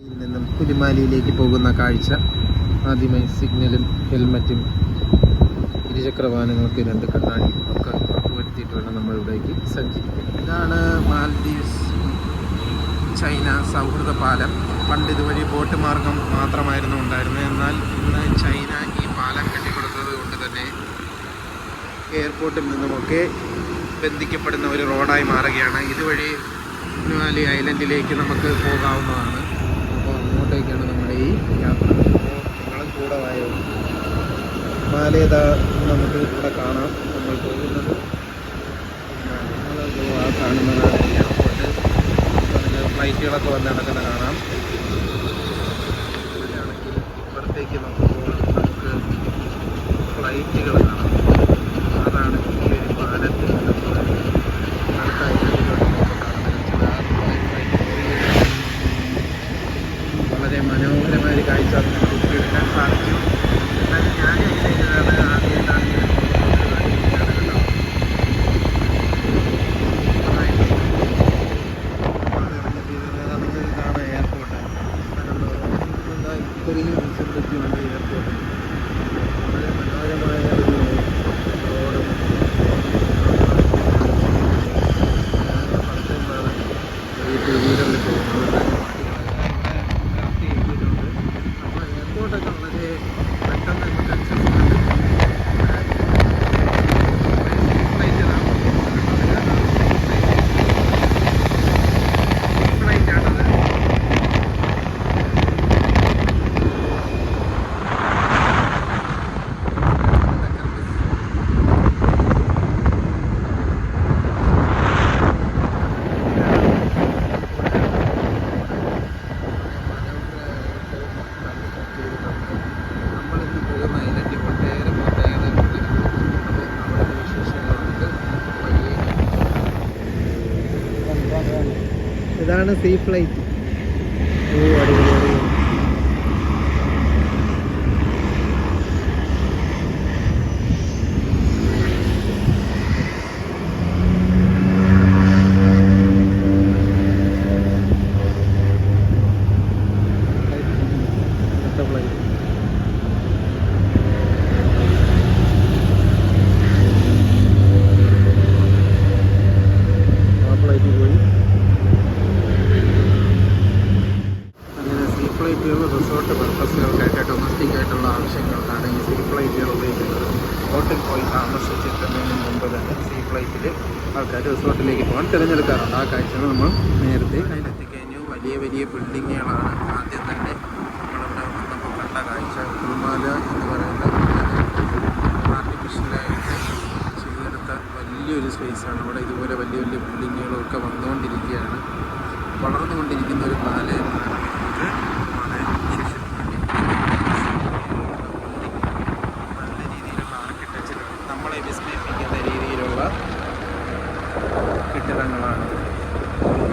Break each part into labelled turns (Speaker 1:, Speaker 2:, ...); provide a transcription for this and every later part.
Speaker 1: യിൽ നിന്നും പുലിമാലിയിലേക്ക് പോകുന്ന കാഴ്ച. ആദ്യമായി സിഗ്നലും ഹെൽമറ്റും ഇരുചക്ര വാഹനങ്ങൾക്ക് 2 കണ്ണാടിയും ഒക്കെ ഉറപ്പുവരുത്തിയിട്ട് വേണം നമ്മൾ ഇവിടേക്ക് സഞ്ചരിക്കാൻ. ഇതാണ് മാൽദീവ്സ് ചൈന സൗഹൃദ പാലം. പണ്ട് ഇതുവഴി ബോട്ട് മാർഗം മാത്രമായിരുന്നു ഉണ്ടായിരുന്നത്. എന്നാൽ ഇന്ന് ചൈന ഈ പാലം കെട്ടിക്കൊടുത്തത് കൊണ്ട് തന്നെ എയർപോർട്ടിൽ നിന്നുമൊക്കെ ബന്ധിക്കപ്പെടുന്ന ഒരു റോഡായി മാറുകയാണ്. ഇതുവഴി പുലിമാലി ഐലൻഡിലേക്ക് നമുക്ക് പോകാവുന്നതാണ്. അപ്പോൾ അങ്ങോട്ടേക്കാണ് നമ്മുടെ ഈ യാത്ര. നിങ്ങളും കൂടെ വായോ. മാലേത നമുക്ക് ഇവിടെ കാണാം. നമ്മൾ പോകുന്നത് ആ കാണുന്നതാണ് എയർപോർട്ട്. ഫ്ലൈറ്റുകളൊക്കെ വന്ന് നടക്കുന്ന കാണാം. ഇവിടെയാണെങ്കിൽ ഇപ്പുറത്തേക്ക് നോക്കുമ്പോൾ നമുക്ക് ഫ്ലൈറ്റുകൾ കാണാം. അതാണ് ഈ ഒരു പാലത്തിൽ നമ്മൾ അടുത്ത ഐലൻഡിലോട്ട് വളരെ മനോഹരമായ ഒരു കാഴ്ച നമുക്ക് എടുക്കാൻ സാധിക്കും. എന്നാലും ഞാൻ എങ്ങനെയാണ് ആദ്യമായിട്ടാണ് ഇതാണ് എയർപോർട്ട്. ഇത്രയും വിസിബിലിറ്റി ഉണ്ട് എയർപോർട്ട്. വളരെ മനോഹരമായ ഒരു റോഡും ഈ ടൂ വീലറിൽ പോകുന്നത്. എയർപോർട്ടൊക്കെ വളരെ പെട്ടെന്ന് നമുക്ക് അക്സസ് ഫ്ലൈറ്റാണത്. ഇതാണ് സീ ഫ്ലൈറ്റ്. ഓ അടിപൊളി അടിപൊളി. അടുത്ത ഫ്ലൈറ്റ്. ആ ഫ്ലൈറ്റ് പോയി. റിസോർട്ട് പർപ്പസുകൾക്കായിട്ട് ഡൊമസ്റ്റിക് ആയിട്ടുള്ള ആവശ്യങ്ങൾക്കാണ് ഈ സീ ഫ്ലൈറ്റുകൾ ഉപയോഗിക്കുന്നത്. ഹോട്ടൽ പോയി താമസിച്ചെത്തുന്നതിന് മുമ്പ് തന്നെ സീ ഫ്ലൈറ്റിൽ ആൾക്കാർ റിസോർട്ടിലേക്ക് പോകാൻ തിരഞ്ഞെടുക്കാറുണ്ട്. ആ കാഴ്ചകൾ നമ്മൾ നേരത്തെ അതിലെത്തിക്കഴിഞ്ഞു. വലിയ വലിയ ബിൽഡിങ്ങുകളാണ്. ആദ്യം തന്നെ നമ്മളിവിടെ വന്നപ്പോൾ കണ്ട കാഴ്ച. പുലിമാല എന്ന് പറയുന്ന ആർട്ടിഫിഷ്യലായിട്ട് ചെയ്തെടുത്ത വലിയൊരു സ്പേസാണ്. ഇവിടെ ഇതുപോലെ വലിയ വലിയ ബിൽഡിങ്ങുകളൊക്കെ വന്നുകൊണ്ടിരിക്കുകയാണ്. വളർന്നുകൊണ്ടിരിക്കുന്ന ഒരു പാലയമാണ്. നമ്മളെ വിസ്മയിപ്പിക്കുന്ന രീതിയിലുള്ള കെട്ടിടങ്ങളാണ്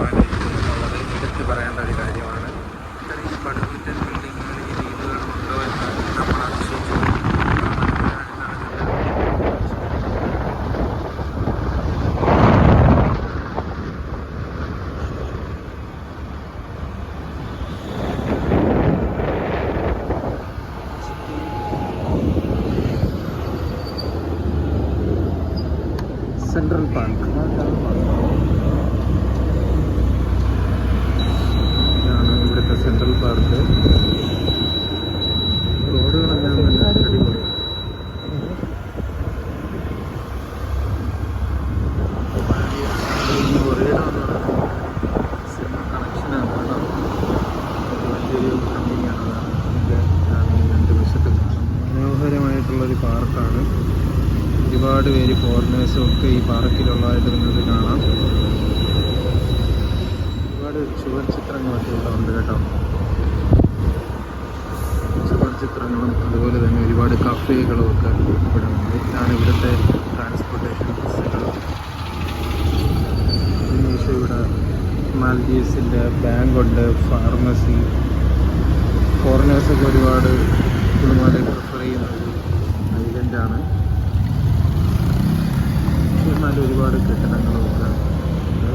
Speaker 1: വളരെ എടുത്തു പറയേണ്ട ഒരു കാര്യമാണ്. ഇത്രയും പടുകൂറ്റൻ ബിൽഡിങ്ങുകൾ ഈ ദ്വീപുകളിലുണ്ടോ എന്ന് നമ്മൾ അതിശയിച്ചു. Central park. ഇതാണ് ഇവിടുത്തെ സെൻട്രൽ പാർക്ക്. റോഡുകളെല്ലാം നല്ല അടിപൊളി. സിനിമ കണക്ഷനാണ് കേട്ടോ. വലിയൊരു കമ്പനിയാണ്. രണ്ട് വശത്തും മനോഹരമായിട്ടുള്ളൊരു പാർക്കാണ്. ഒരുപാട് പേര് ഫോറിനേഴ്സും ഒക്കെ ഈ പാർക്കിലുള്ളതായിട്ട് നിങ്ങൾക്ക് കാണാം. ഒരുപാട് ചുവർ ചിത്രങ്ങളൊക്കെ ഇവിടെ ഉണ്ട് കേട്ടോ. ചുവർ ചിത്രങ്ങളും അതുപോലെ തന്നെ ഒരുപാട് കഫേകളും ഒക്കെ ഇവിടെ ഉണ്ട്. ഇതാണ് ഇവിടുത്തെ ട്രാൻസ്പോർട്ടേഷൻ ബസ്സുകൾ. അതിനുശേഷം ഇവിടെ മാൽദീവ്സിൻ്റെ ബാങ്കുണ്ട്, ഫാർമസി. ഫോറിനേഴ്സൊക്കെ ഒരുപാട് പുലിമാലയെ പ്രിഫർ ചെയ്യുന്ന ഒരു ഐലൻഡാണ്. എന്നാലും ഒരുപാട് കെട്ടിടങ്ങളൊക്കെ ഉണ്ട്.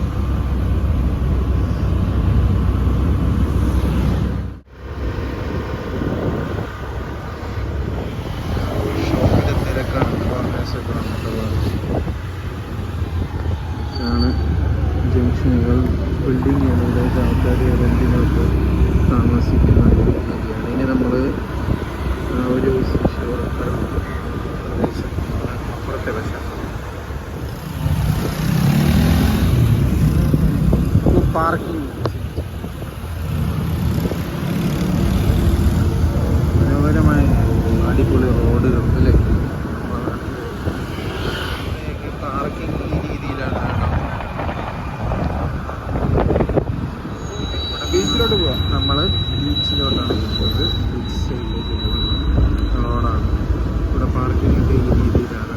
Speaker 1: ആൾക്കാർ റെൻറ്റിനൊക്കെ താമസിക്കുന്ന ഒരു ഏരിയയാണ്. ഇനി നമ്മൾ ഒരു ഷോർ പ്രദേശം അപ്പുറത്തെ വശം പാർക്കിംഗ് മനോഹരമായ അടിപൊളി റോഡുകൾ അല്ലേ. പാർക്കിംഗ് ഈ രീതിയിലാണ് ബീച്ചിലോട്ട് പോവാം. നമ്മൾ ബീച്ചിലോട്ടാണ് പോകുന്നത്. ബീച്ച് സൈഡിലേക്ക് പോകുന്ന റോഡാണ്. ഇവിടെ പാർക്കിംഗ് ഈ രീതിയിലാണ്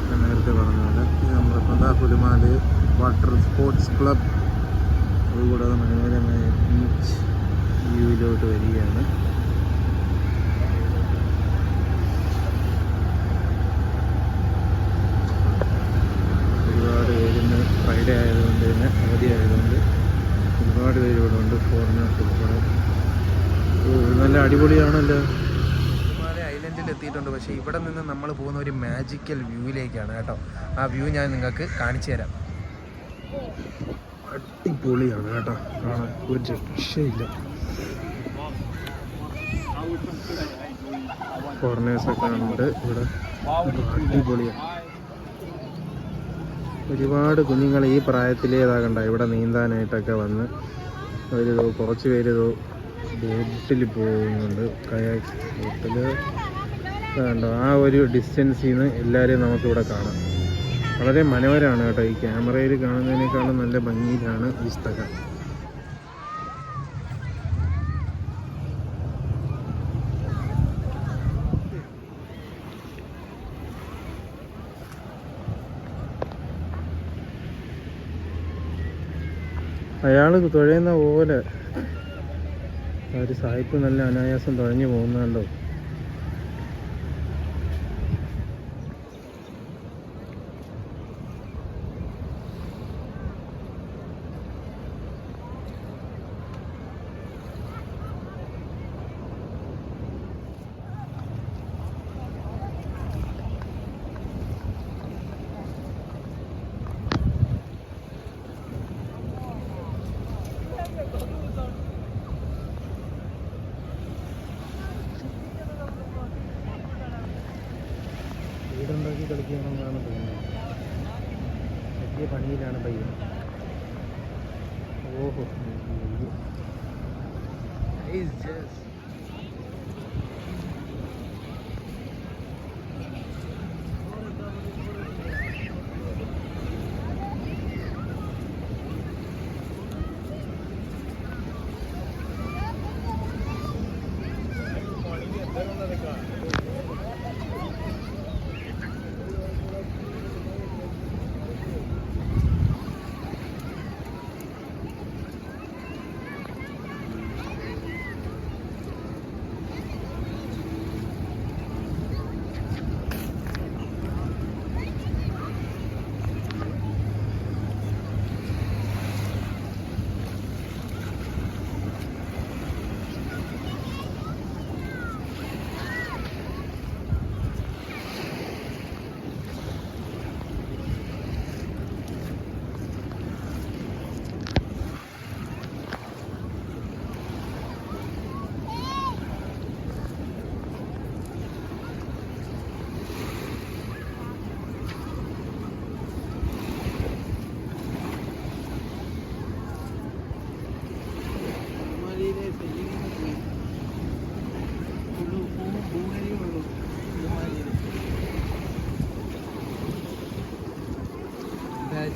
Speaker 1: ഞാൻ നേരത്തെ പറഞ്ഞത്. ഇത് നമ്മളിപ്പോൾ പുലിമാല് വാട്ടർ സ്പോർട്സ് ക്ലബ് അതുകൂടാതെ മനോഹരമായ ബീച്ച് വ്യൂവിലോട്ട് വരികയാണ്. ഒരുപാട് പേരിന്ന് ഫ്രൈഡേ ആയതുകൊണ്ട് തന്നെ അവധി ആയതുകൊണ്ട് ഒരുപാട് പേര് ഇവിടെ ഉണ്ട്, ഫോറിനേഴ്സ് ഉൾപ്പെടെ. നല്ല അടിപൊളിയാണല്ലോ. ഐലൻഡിൽ എത്തിയിട്ടുണ്ട്. പക്ഷേ ഇവിടെ നിന്ന് നമ്മൾ പോകുന്ന ഒരു മാജിക്കൽ വ്യൂവിലേക്കാണ് കേട്ടോ. ആ വ്യൂ ഞാൻ നിങ്ങൾക്ക് കാണിച്ചു തരാം. അടിപൊളിയാണ് കേട്ടോ, കാണാൻ ഒരു രക്ഷയില്ല. ഫോറിനേഴ്സൊക്കെ ഉണ്ട് ഇവിടെ. അടിപൊളിയാണ്. ഒരുപാട് കുഞ്ഞുങ്ങൾ ഈ പ്രായത്തിലേതാകണ്ട ഇവിടെ നീന്താനായിട്ടൊക്കെ വന്ന് കുറച്ച് പേര് ബോട്ടിൽ പോകുന്നുണ്ട്. കയാക്ക് ബോട്ടിൽ കണ്ടോ. ആ ഒരു ഡിസ്റ്റൻസിൽ നിന്ന് എല്ലാവരെയും നമുക്കിവിടെ കാണാം. വളരെ മനോഹരമാണ് കേട്ടോ. ഈ ക്യാമറയിൽ കാണുന്നതിനേക്കാളും നല്ല ഭംഗിയിലാണ് ഈ സ്ഥലം. അയാൾ തുഴയുന്ന പോലെ ഒരു സായിപ്പ് നല്ല അനായാസം തുഴഞ്ഞു പോകുന്നുണ്ടോ. വീടുണ്ടാക്കി കളിക്കുകയാണെന്നാണ് തോന്നുന്നത്. വലിയ പണിയിലാണ് പയ്യൻ. ഓഹോ,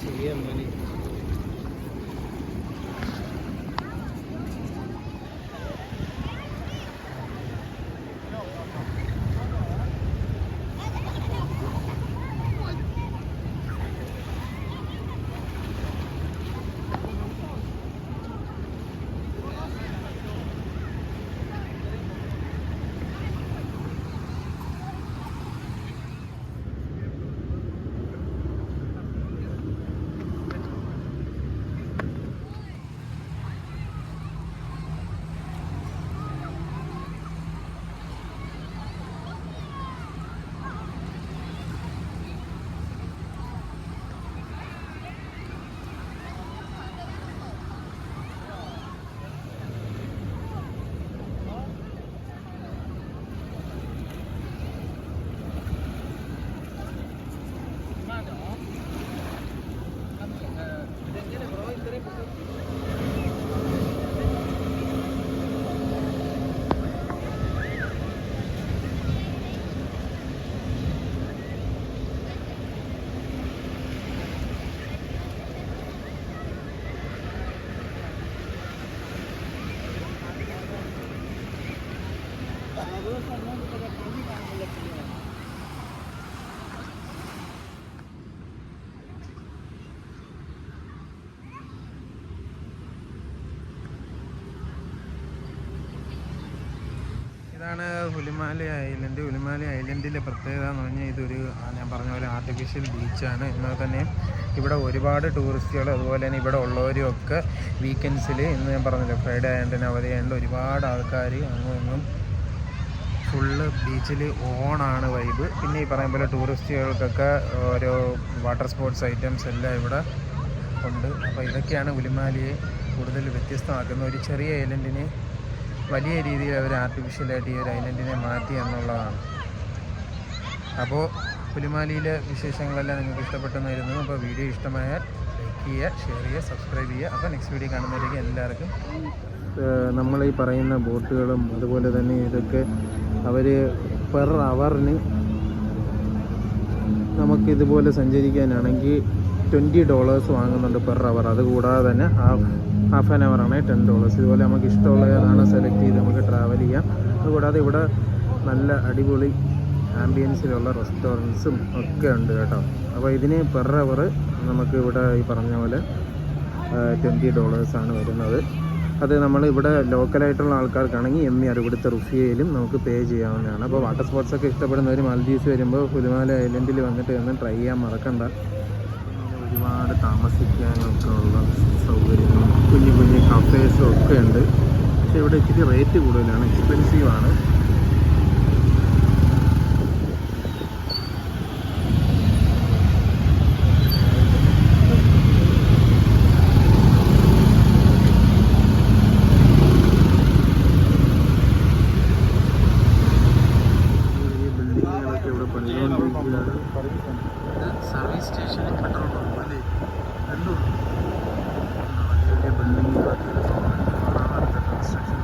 Speaker 1: ചെയ്യാൻ മതി. ഇതാണ് ഹുലിമാലി ഐലൻഡ്. ഹുലിമാലി ഐലൻഡിലെ പ്രത്യേകത എന്ന് പറഞ്ഞാൽ ഇതൊരു ഞാൻ പറഞ്ഞ പോലെ ആർട്ടിഫിഷ്യൽ ബീച്ചാണ്. എന്നാൽ തന്നെ ഇവിടെ ഒരുപാട് ടൂറിസ്റ്റുകൾ അതുപോലെ തന്നെ ഇവിടെ ഉള്ളവരും ഒക്കെ വീക്കെൻഡ്സിൽ ഇന്ന് ഞാൻ പറഞ്ഞില്ല ഫ്രൈഡേ ആയതുകൊണ്ട് അവധിയായതുകൊണ്ട് ഒരുപാട് ആൾക്കാർ അങ്ങും ഇങ്ങും ഫുള്ള് ബീച്ചിൽ ഓണാണ് വൈബ്. പിന്നെ ഈ പറയുന്ന പോലെ ടൂറിസ്റ്റുകൾക്കൊക്കെ ഓരോ വാട്ടർ സ്പോർട്സ് ഐറ്റംസ് എല്ലാം ഇവിടെ ഉണ്ട്. അപ്പോൾ ഇതൊക്കെയാണ് ഹുലിമാലിയെ കൂടുതൽ വ്യത്യസ്തമാക്കുന്ന. ഒരു ചെറിയ ഐലൻഡിനെ വലിയ രീതിയിൽ അവർ ആർട്ടിഫിഷ്യലായിട്ട് ഈ ഒരു ഐലൻഡിനെ മാറ്റി എന്നുള്ളതാണ്. അപ്പോൾ പുലിമാലിയിലെ വിശേഷങ്ങളെല്ലാം നിങ്ങൾക്ക് ഇഷ്ടപ്പെട്ടെന്ന് വരുന്നു. അപ്പോൾ വീഡിയോ ഇഷ്ടമായാൽ ലൈക്ക് ചെയ്യുക, ഷെയർ ചെയ്യുക, സബ്സ്ക്രൈബ് ചെയ്യുക. അപ്പോൾ നെക്സ്റ്റ് വീഡിയോ കാണുന്നവരേക്കും എല്ലാവർക്കും നമ്മൾ ഈ പറയുന്ന ബോട്ടുകളും അതുപോലെ തന്നെ ഇതൊക്കെ അവർ പെർ അവറിന് നമുക്കിതുപോലെ സഞ്ചരിക്കാനാണെങ്കിൽ $20 വാങ്ങുന്നുണ്ട് പെർ അവർ. അതുകൂടാതെ തന്നെ ഹാഫ് ആൻ അവറാണ് $10. ഇതുപോലെ നമുക്ക് ഇഷ്ടമുള്ള ഏതാണ് സെലക്ട് ചെയ്ത് നമുക്ക് ട്രാവൽ ചെയ്യാം. അതുകൂടാതെ ഇവിടെ നല്ല അടിപൊളി ആംബിയൻസിലുള്ള റെസ്റ്റോറൻറ്റ്സും ഒക്കെ ഉണ്ട് കേട്ടോ. അപ്പോൾ ഇതിന് പെർ അവർ നമുക്ക് ഇവിടെ ഈ പറഞ്ഞ പോലെ $20 ആണ് വരുന്നത്. അത് നമ്മൾ ഇവിടെ ലോക്കലായിട്ടുള്ള ആൾക്കാർക്കാണെങ്കിൽ ഇവിടുത്തെ റുഫിയയിലും നമുക്ക് പേ ചെയ്യാവുന്നതാണ്. അപ്പോൾ വാട്ടർ സ്പോർട്സൊക്കെ ഇഷ്ടപ്പെടുന്നവർ മാൽദീവ്സ് വരുമ്പോൾ ഹുലിമാലി ഐലൻഡിൽ വന്നിട്ട് ഒന്ന് ട്രൈ ചെയ്യാൻ മറക്കണ്ട. ഒരുപാട് താമസിക്കാനൊക്കെ ഉള്ള സൗകര്യങ്ങളും കുഞ്ഞു കുഞ്ഞു കഫേസും ഒക്കെ ഉണ്ട്. പക്ഷേ ഇവിടെ ഇച്ചിരി റേറ്റ് കൂടുതലാണ്, എക്സ്പെൻസീവാണ്. സർവീസ് സ്റ്റേഷനിൽ പെട്രോൾ പമ്പ് അല്ലേ, രണ്ടും വലിയ വലിയ ബിൽഡിങ്ങുകളൊക്കെ കൺസ്ട്രക്ഷൻ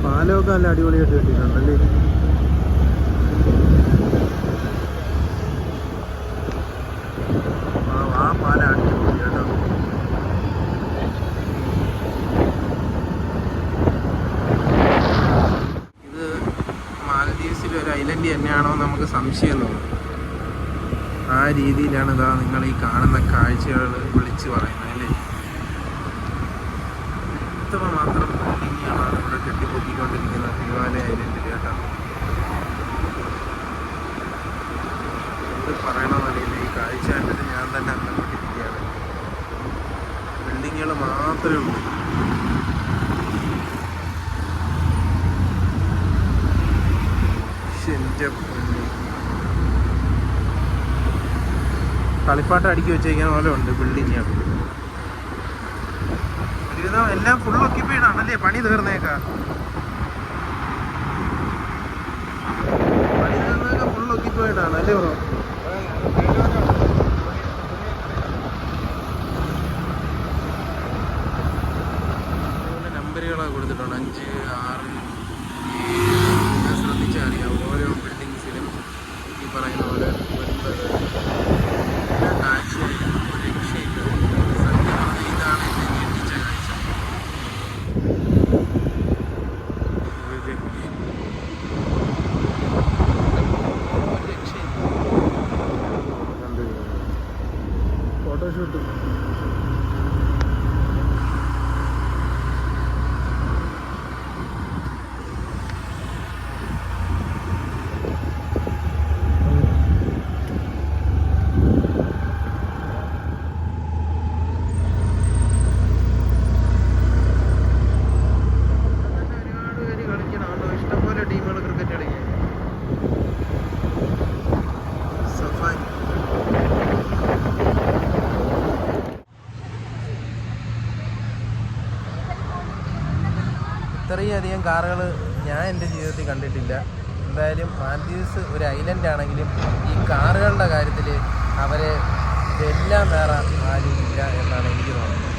Speaker 1: പാലമൊക്കെ നല്ല അടിപൊളിയായിട്ട് കിട്ടിയിട്ടുണ്ടല്ലേ. ആ പാലം അടിപൊളി കേട്ടോ. ഒരു ഐലൻഡ് തന്നെയാണോ നമുക്ക് സംശയം തോന്നും. ആ രീതിയിലാണ് ഇതാ നിങ്ങൾ ഈ കാണുന്ന കാഴ്ചകൾ വിളിച്ച് പറയുന്നത് അല്ലേ. ഇത്ര മാത്രം ബിൽഡിങ്ങാണ് ഇവിടെ കെട്ടിപ്പൊക്കിക്കൊണ്ടിരിക്കുന്നത് ഹുലിമാലി ഐലൻഡിൽ കേട്ടോ. എന്ത് പറയണമെന്നറിയില്ല, ഈ കാഴ്ച കണ്ടിട്ട് ഞാൻ തന്നെ അന്തപ്പെട്ടിരിക്കുകയാണ്. ബിൽഡിങ്ങുകൾ മാത്രമേ ഉള്ളൂ. കളിപ്പാട്ടം അടുക്കി വെച്ചിരിക്കുന്ന പോലെ ഉണ്ട് ബിൽഡിങ്ങുകൾ. ഒരുവിധം എല്ലാം ഫുൾ ഓക്യുപ്പൈഡ് ആണല്ലേ, പണി തീർന്നേക്കാം. പണി തീർന്നേക്കാം, ഫുൾ ഓക്യുപ്പൈഡ് ആണ് അല്ലേ ബ്രോ. നമ്പറുകളൊക്കെ കൊടുത്തിട്ടുണ്ട് 5, 6. ഞാൻ ശ്രദ്ധിച്ചാൽ അറിയാം ഓരോ ബിൽഡിങ്സിലും ഈ പറയുന്ന പോലെ 9 കാഴ്ചയായിരുന്നു. ഒരു രക്ഷയില്ല. ഇതാണ് എന്നെ ഞെട്ടിച്ച കാഴ്ച. ഫോട്ടോഷൂട്ട് ഇത്രയധികം കാറുകൾ ഞാൻ എൻ്റെ ജീവിതത്തിൽ കണ്ടിട്ടില്ല. എന്തായാലും മാൽദീവ്സ് ഒരു ഐലൻഡ് ആണെങ്കിലും ഈ കാറുകളുടെ കാര്യത്തിൽ അവരെ ഇതെല്ലാം വേറെ ആരും ഇല്ല എന്നാണ് എനിക്ക് തോന്നുന്നത്.